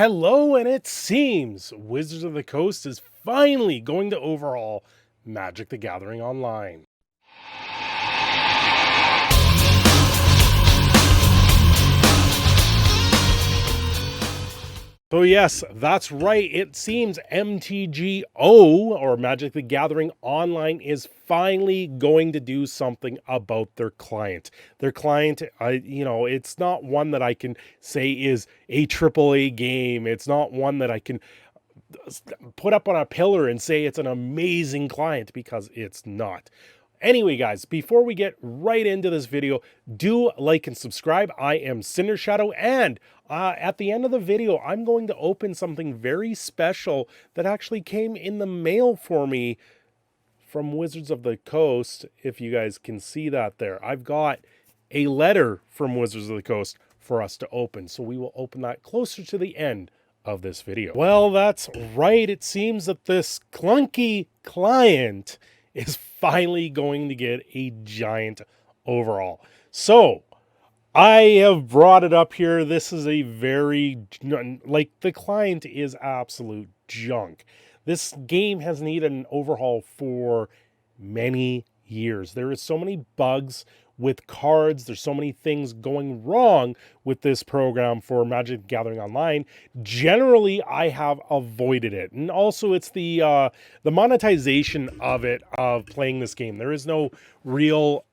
Hello, and it seems Wizards of the Coast is finally going to overhaul Magic the Gathering Online. So yes, that's right. It seems MTGO, or Magic the Gathering Online, is finally going to do something about their client. Their client, it's not one that I can say is a AAA game. It's not one that I can put up on a pillar and say it's an amazing client, because it's not. Anyway, guys, before we get right into this video, do like and subscribe. I am Cindershadow, and at the end of the video, I'm going to open something very special that actually came in the mail for me from Wizards of the Coast, if you guys can see that there. I've got a letter from Wizards of the Coast for us to open, so we will open that closer to the end of this video. Well, that's right. It seems that this clunky client is finally going to get a giant overhaul. So I have brought it up here. This is a very, the client is absolute junk. This game has needed an overhaul for many years. There is so many bugs with cards. There's so many things going wrong with this program for Magic the Gathering Online. Generally, I have avoided it. And also, it's the monetization of it, of playing this game. There is no real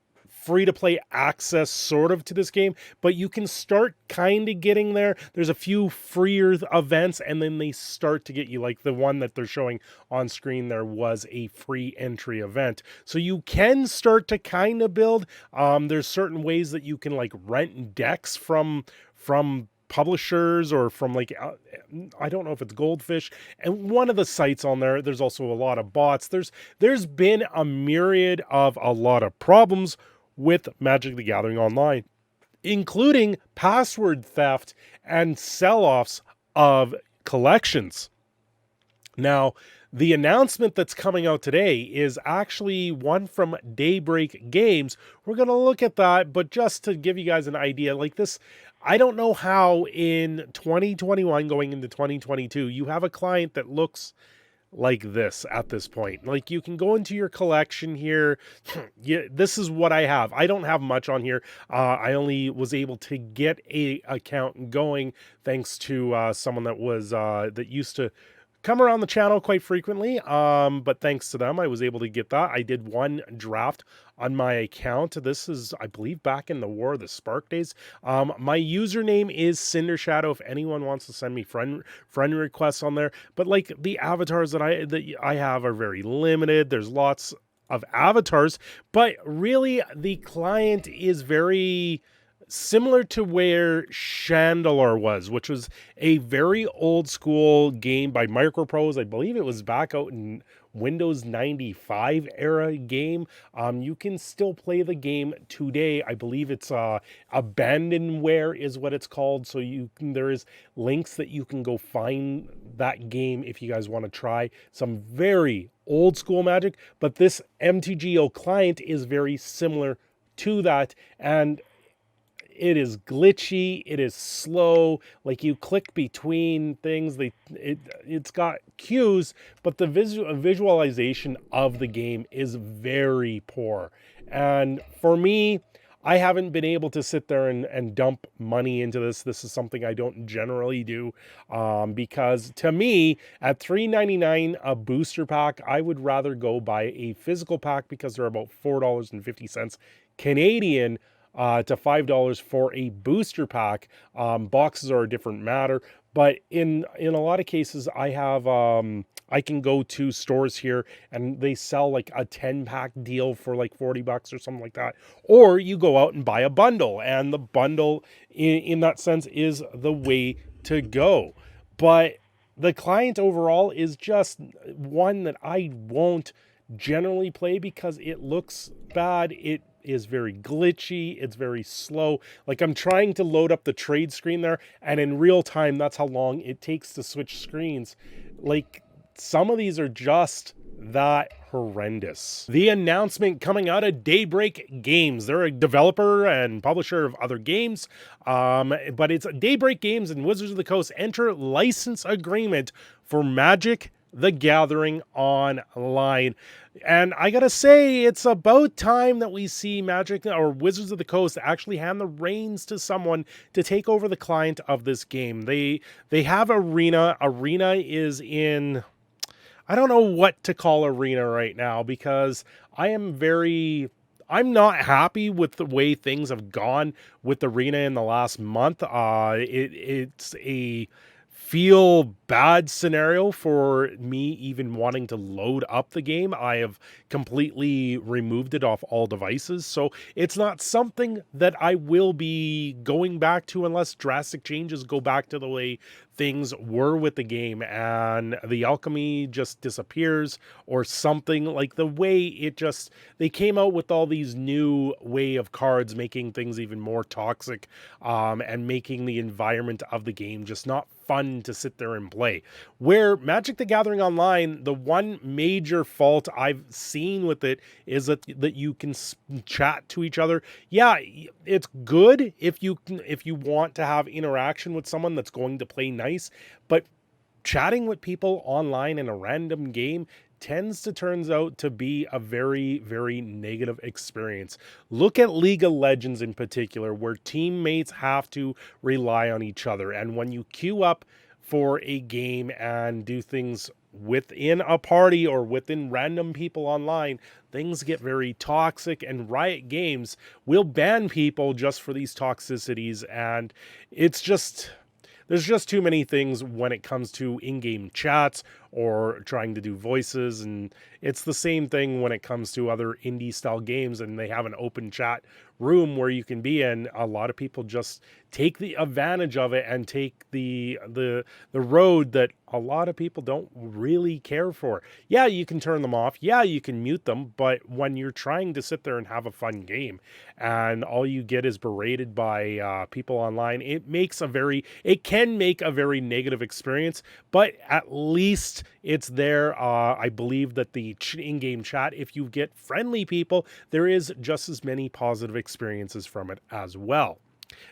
free-to-play access sort of to this game, but you can start kind of getting there. There's a few freer events, and then they start to get you, like the one that they're showing on screen there was a free entry event. So you can start to kind of build. There's certain ways that you can like rent decks from publishers, or from I don't know if it's Goldfish, and one of the sites on there. There's also a lot of bots. There's been a myriad of a lot of problems with Magic the Gathering Online, including password theft and sell-offs of collections. Now, the announcement that's coming out today is actually one from Daybreak Games. We're going to look at that, but just to give you guys an idea, like this, I don't know how in 2021 going into 2022, you have a client that looks like this at this point. Like, you can go into your collection here. This is what I have. I don't have much on here. I only was able to get a account going thanks to someone that was that used to come around the channel quite frequently, but thanks to them I was able to get that. I did one draft on my account. This is, I believe, back in the War of the Spark days. My username is Cindershadow if anyone wants to send me friend requests on there. But like, the avatars that I have are very limited. There's lots of avatars, but really the client is very similar to where Chandelure was, which was a very old school game by Microprose. I believe it was back out in Windows 95 era game. You can still play the game today. I believe it's Abandonware is what it's called. So there is links that you can go find that game if you guys want to try some very old school Magic. But this MTGO client is very similar to that, and it is glitchy. It is slow. Like, you click between things. It's got cues, but the visualization of the game is very poor. And for me, I haven't been able to sit there and dump money into this. This is something I don't generally do, because to me, at $3.99 a booster pack, I would rather go buy a physical pack, because they're about $4.50 Canadian to $5 for a booster pack. Boxes are a different matter, but in a lot of cases, I have I can go to stores here and they sell like a 10-pack deal for like $40 or something like that. Or you go out and buy a bundle, and the bundle in that sense is the way to go. But the client overall is just one that I won't generally play, because it looks bad. It is very glitchy. It's very slow. Like, I'm trying to load up the trade screen there, and in real time, that's how long it takes to switch screens. Like, some of these are just that horrendous. The announcement coming out of Daybreak Games. They're a developer and publisher of other games, but it's Daybreak Games and Wizards of the Coast enter license agreement for Magic the Gathering Online. And I gotta say, it's about time that we see Magic or Wizards of the Coast actually hand the reins to someone to take over the client of this game. They have Arena. Arena is in... I don't know what to call Arena right now because I'm not happy with the way things have gone with Arena in the last month. It's a feel bad scenario for me even wanting to load up the game. I have completely removed it off all devices, so it's not something that I will be going back to unless drastic changes go back to the way things were with the game and the alchemy just disappears or something. Like the way they came out with all these new way of cards making things even more toxic, and making the environment of the game just not fun to sit there and play. Where Magic the Gathering Online, the one major fault I've seen with it is that you can chat to each other. Yeah, it's good if you want to have interaction with someone that's going to play nice, but chatting with people online in a random game turns out to be a very, very negative experience. Look at League of Legends in particular, where teammates have to rely on each other. And when you queue up for a game and do things within a party or within random people online, things get very toxic, and Riot Games will ban people just for these toxicities. And it's just... there's just too many things when it comes to in-game chats or trying to do voices, and it's the same thing when it comes to other indie style games and they have an open chat room where you can be in. A lot of people just take the advantage of it and take the road that a lot of people don't really care for. Yeah, you can turn them off. Yeah, you can mute them, but when you're trying to sit there and have a fun game and all you get is berated by people online, it can make a very negative experience, but at least it's there. I believe that the in-game chat, if you get friendly people, there is just as many positive experiences from it as well.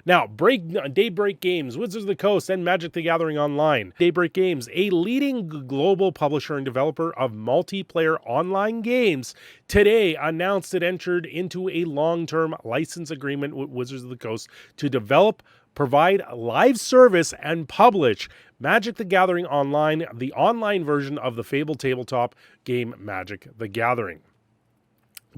Now, Daybreak Games, Wizards of the Coast, and Magic the Gathering Online. Daybreak Games, a leading global publisher and developer of multiplayer online games, today announced it entered into a long-term license agreement with Wizards of the Coast to develop, provide live service, and publish Magic the Gathering Online, the online version of the fabled tabletop game Magic the Gathering.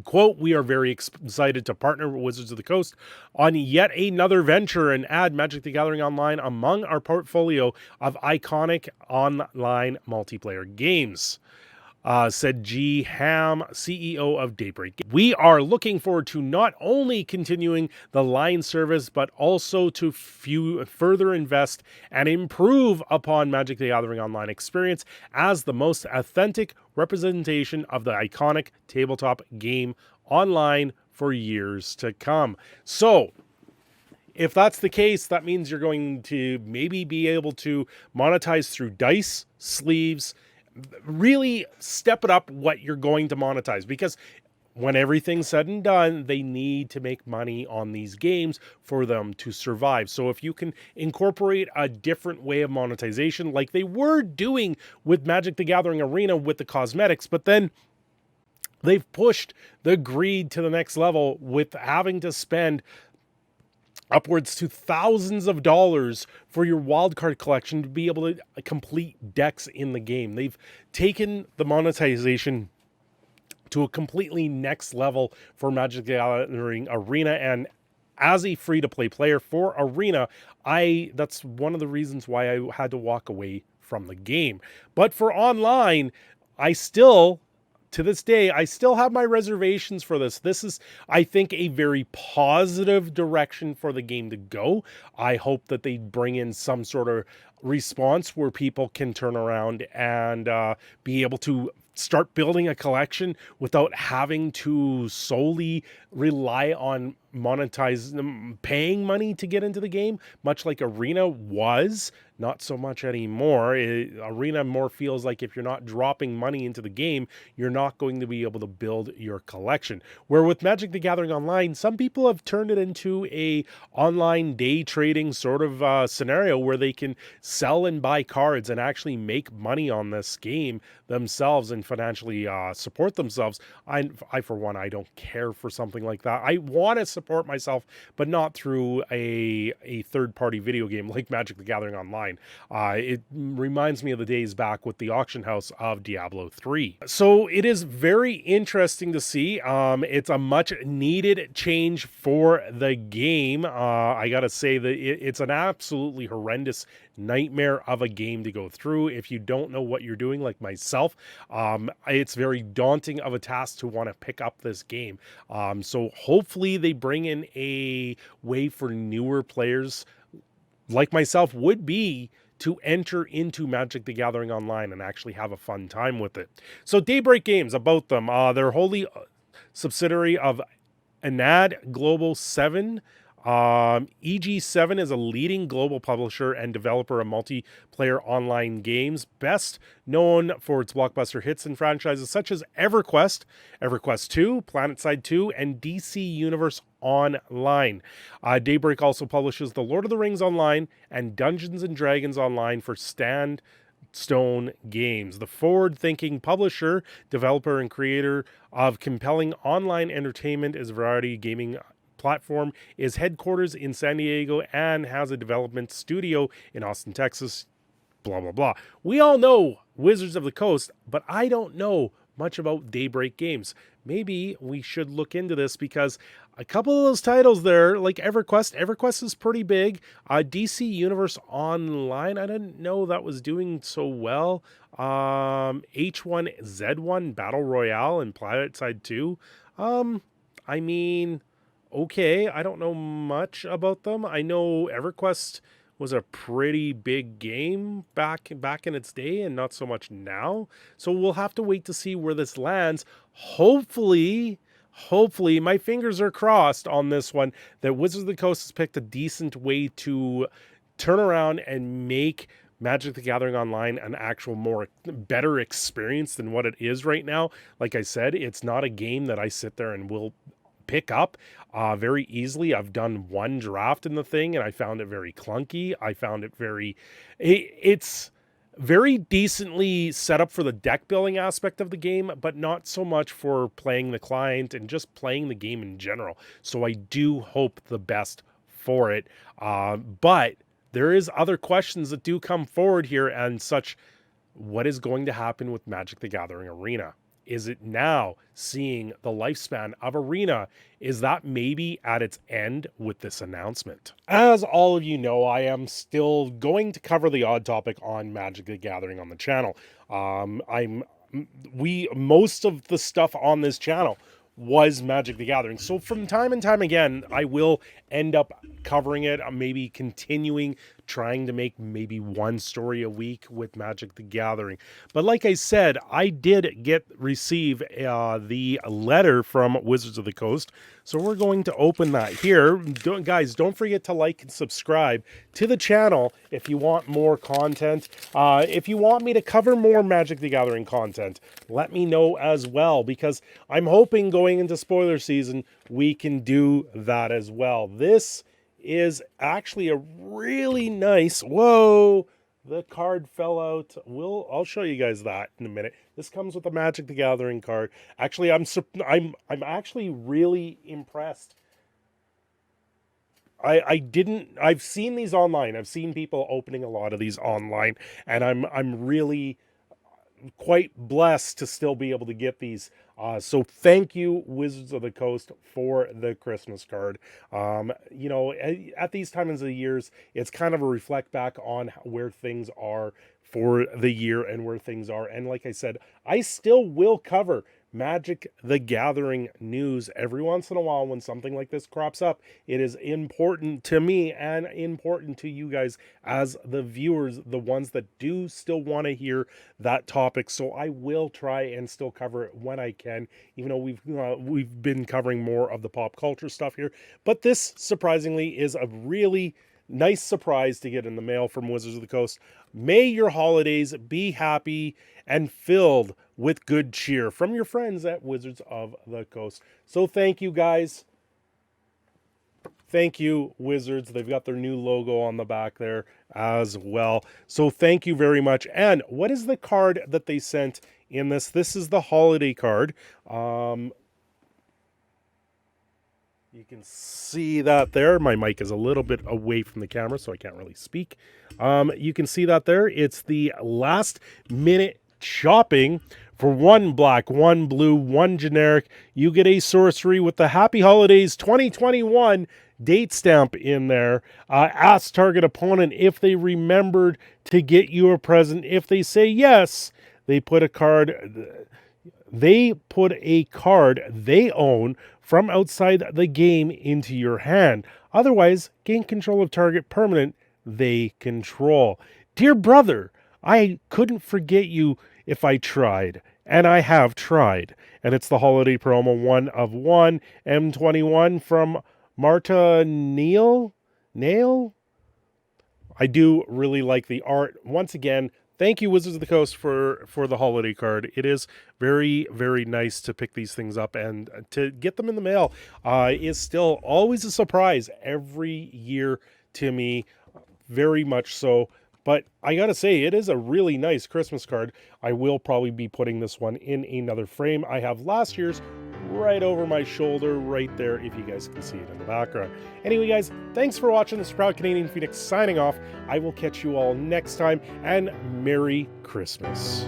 Quote, "We are very excited to partner with Wizards of the Coast on yet another venture and add Magic the Gathering Online among our portfolio of iconic online multiplayer games," said G. Ham, CEO of Daybreak. "We are looking forward to not only continuing the line service, but also to further invest and improve upon Magic the Gathering Online experience as the most authentic representation of the iconic tabletop game online for years to come." So, if that's the case, that means you're going to maybe be able to monetize through dice, sleeves, really step it up what you're going to monetize, because when everything's said and done, they need to make money on these games for them to survive. So if you can incorporate a different way of monetization, like they were doing with Magic the Gathering Arena with the cosmetics, but then they've pushed the greed to the next level with having to spend upwards to thousands of dollars for your wildcard collection to be able to complete decks in the game. They've taken the monetization to a completely next level for Magic the Gathering Arena, and as a free-to-play player for Arena, that's one of the reasons why I had to walk away from the game. But for online, to this day, I still have my reservations for this. This is, I think, a very positive direction for the game to go. I hope that they bring in some sort of response where people can turn around and be able to start building a collection without having to solely rely on monetize paying money to get into the game, much like Arena was. Not so much anymore. Arena more feels like if you're not dropping money into the game, you're not going to be able to build your collection. Where with Magic the Gathering Online, some people have turned it into a online day trading sort of scenario where they can sell and buy cards and actually make money on this game themselves and financially support themselves. I for one, I don't care for something like that. I want to support myself, but not through a third-party video game like Magic the Gathering Online. It reminds me of the days back with the auction house of Diablo 3. So it is very interesting to see. It's a much needed change for the game. I gotta say that it's an absolutely horrendous nightmare of a game to go through if you don't know what you're doing, like myself. It's very daunting of a task to want to pick up this game. So hopefully they bring in a way for newer players like myself would be to enter into Magic the Gathering Online and actually have a fun time with it. So Daybreak Games, about them, they're wholly subsidiary of Anad Global 7. EG7 is a leading global publisher and developer of multiplayer online games, best known for its blockbuster hits and franchises such as EverQuest, EverQuest 2, PlanetSide 2, and DC Universe Online. Daybreak also publishes The Lord of the Rings Online and Dungeons and Dragons Online for Stone Games. The forward-thinking publisher, developer, and creator of compelling online entertainment is variety gaming platform, is headquarters in San Diego and has a development studio in Austin, Texas, blah, blah, blah. We all know Wizards of the Coast, but I don't know much about Daybreak Games. Maybe we should look into this because a couple of those titles there, like EverQuest is pretty big. DC Universe Online, I didn't know that was doing so well. H1Z1 Battle Royale and PlanetSide 2. I mean, okay, I don't know much about them. I know EverQuest was a pretty big game back in its day and not so much now. So we'll have to wait to see where this lands. Hopefully, my fingers are crossed on this one that Wizards of the Coast has picked a decent way to turn around and make Magic the Gathering Online an actual better experience than what it is right now. Like I said, it's not a game that I sit there and will pick up very easily. I've done one draft in the thing and I found it very clunky. I found it it's very decently set up for the deck building aspect of the game, but not so much for playing the client and just playing the game in general. So I do hope the best for it. But there is other questions that do come forward here and such. What is going to happen with Magic the Gathering Arena? Is it now seeing the lifespan of Arena? Is that maybe at its end with this announcement? As all of you know, I am still going to cover the odd topic on Magic the Gathering on the channel. Most of the stuff on this channel was Magic the Gathering. So from time and time again, I will end up covering it, maybe continuing, trying to make maybe one story a week with Magic the Gathering. But like I said, I did receive the letter from Wizards of the Coast. So we're going to open that here. Guys, don't forget to like and subscribe to the channel if you want more content. If you want me to cover more Magic the Gathering content, let me know as well, because I'm hoping going into spoiler season, we can do that as well. This is actually a really nice, whoa, the card fell out. I'll show you guys that in a minute. This comes with a Magic the Gathering card. Actually, I'm actually really impressed. I've seen these online. I've seen people opening a lot of these online, and I'm really quite blessed to still be able to get these. So thank you, Wizards of the Coast, for the Christmas card. You know, at these times of the years, it's kind of a reflect back on where things are for the year and where things are. And like I said, I still will cover Magic the Gathering news. Every once in a while, when something like this crops up, it is important to me and important to you guys as the viewers, the ones that do still want to hear that topic. So I will try and still cover it when I can, even though we've been covering more of the pop culture stuff here. But this, surprisingly, is a really nice surprise to get in the mail from Wizards of the Coast. May your holidays be happy and filled with good cheer from your friends at Wizards of the Coast. So thank you, guys. Thank you, Wizards. They've got their new logo on the back there as well. So thank you very much. And what is the card that they sent in this? This is the holiday card. You can see that there. My mic is a little bit away from the camera, so I can't really speak. You can see that there. It's the last minute shopping for 1 black, 1 blue, 1 generic. You get a sorcery with the Happy Holidays 2021 date stamp in there. Ask target opponent if they remembered to get you a present. If they say yes, they put a card they own from outside the game into your hand. Otherwise, gain control of target permanent they control. Dear brother, I couldn't forget you if I tried, and I have tried. And it's the holiday promo 1 of 1 M21 from Marta Nail. I do really like the art. Once again, thank you, Wizards of the Coast, for the holiday card. It is very, very nice to pick these things up, and to get them in the mail is still always a surprise every year to me, very much so. But I gotta say, it is a really nice Christmas card. I will probably be putting this one in another frame. I have last year's right over my shoulder right there, if you guys can see it in the background. Anyway, guys, thanks for watching. This is Proud Canadian Phoenix signing off. I will catch you all next time, and Merry Christmas.